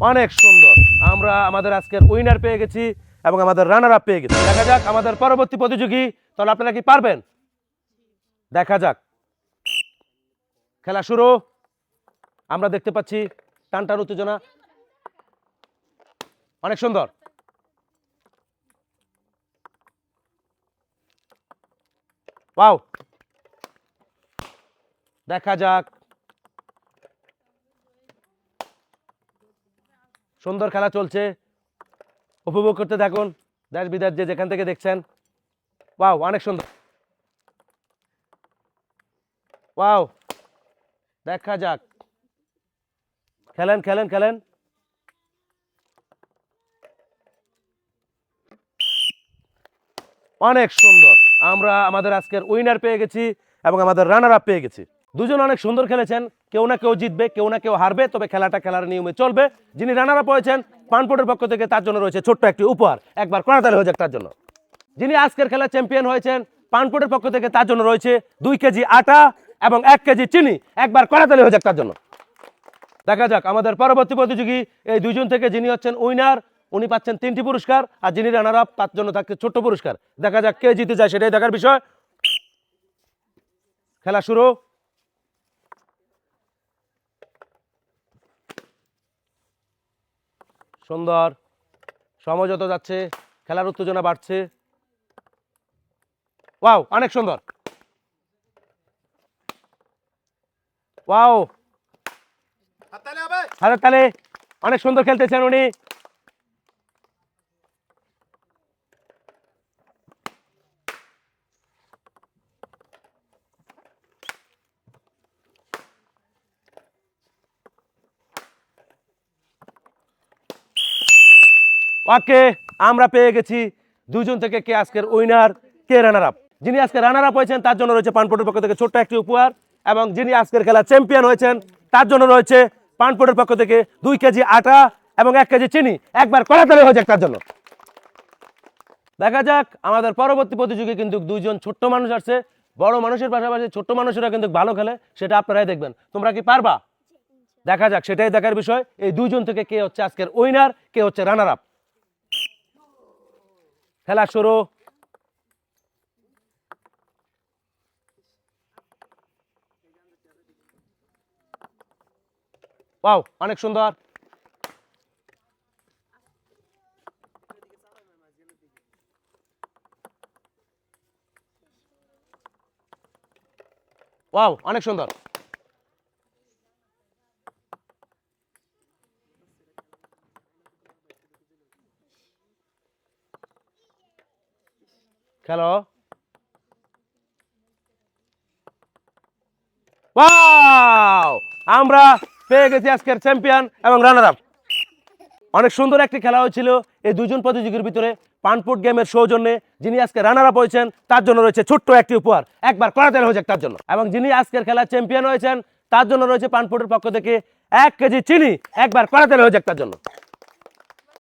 অনেক সুন্দর। আমরা আমাদের আজকের উইনার পেয়ে গেছি এবং আমাদের রানার আপ পেয়ে গেছি। দেখা যাক আমাদের পরবর্তী প্রতিযোগী, তাহলে আপনারা কি পারবেন? দেখা যাক, খেলা শুরু। আমরা দেখতে পাচ্ছি টানটান উত্তেজনা, অনেক সুন্দর। ওয়াও, দেখা যাক, সুন্দর খেলা চলছে, উপভোগ করতে থাকুন দেশ বিদেশ যে যেখান থেকে দেখছেন। ওয়াও, অনেক সুন্দর। ওয়াও, দেখা যাক, খেলেন খেলেন খেলেন। অনেক সুন্দর। আমরা আমাদের আজকের উইনার পেয়ে গেছি এবং আমাদের রানার আপ পেয়ে গেছি। দুজন অনেক সুন্দর খেলেছেন, কেউ না কেউ জিতবে, কেউ না কেউ হারবে, তবে খেলাটা খেলার নিয়মে চলবে। যিনি রানার আপ হয়েছেন পানপোর্টের পক্ষ থেকে, তার জন্য রয়েছে ছোট্ট একটি উপহার, একবার কড়াতালি হয়ে যাক তার জন্য। যিনি আজকের খেলা চ্যাম্পিয়ন হয়েছেন পানপোর্টের পক্ষ থেকে, তার জন্য রয়েছে 2 কেজি আটা এবং 1 কেজি চিনি, একবার কড়াতালি হয়ে যাক তার জন্য। দেখা যাক আমাদের পরবর্তী প্রতিযোগী, এই দুইজন থেকে যিনি হচ্ছেন উইনার, উনি পাচ্ছেন 3টি পুরস্কার, আর যিনি রানার আপ তার জন্য থাকছে ছোট্ট পুরস্কার। দেখা যাক কে জিতে যায়, সেটাই দেখার বিষয়। খেলা শুরু। সুন্দর, সময় যত যাচ্ছে খেলার উত্তেজনা বাড়ছে। ওয়াও, অনেক সুন্দর। ওয়াও, হাতের তালে, অনেক সুন্দর খেলতেছেন উনি। ওকে, আমরা পেয়ে গেছি দুইজন থেকে কে আজকের উইনার, কে রানার আপ। যিনি আজকে রানার আপ হয়েছেন তার জন্য রয়েছে পানপোর্টের পক্ষ থেকে ছোট্ট একটি উপহার, এবং যিনি আজকের খেলা চ্যাম্পিয়ন হয়েছেন তার জন্য রয়েছে পানপোর্টের পক্ষ থেকে 2 কেজি আটা এবং 1 কেজি চিনি, একবার কড়াতালি হয়ে যাক তার জন্য। দেখা যাক আমাদের পরবর্তী প্রতিযোগী কিন্তু দুইজন ছোট্ট মানুষ আসছে। বড় মানুষের পাশাপাশি ছোট্ট মানুষেরা কিন্তু ভালো খেলে, সেটা আপনারাই দেখবেন। তোমরা কি পারবা? দেখা যাক, সেটাই দেখার বিষয়। এই দুইজন থেকে কে হচ্ছে আজকের উইনার, কে হচ্ছে রানার আপ। খেলা শুরু। ওয়াও, অনেক সুন্দর। ওয়াও, অনেক সুন্দর। খেলো। ওয়াও, আমরা পেয়ে গেছি আজকের চ্যাম্পিয়ন এবং রানার আপ। অনেক সুন্দর একটি খেলা হয়েছিল এই দুজন প্রতিযোগীর ভিতরে। পানপোর্ট গেমের সৌজন্যে যিনি আজকে রানার আপ হয়েছেন তার জন্য রয়েছে ছোট্ট একটি উপহার, একবার কড়াতালি হয়ে যাক তার জন্য। এবং যিনি আজকের খেলা চ্যাম্পিয়ন হয়েছেন তার জন্য রয়েছে পানপোর্টের পক্ষ থেকে 1 কেজি চিনি, একবার কড়াতালি হয়ে যাক তার জন্য।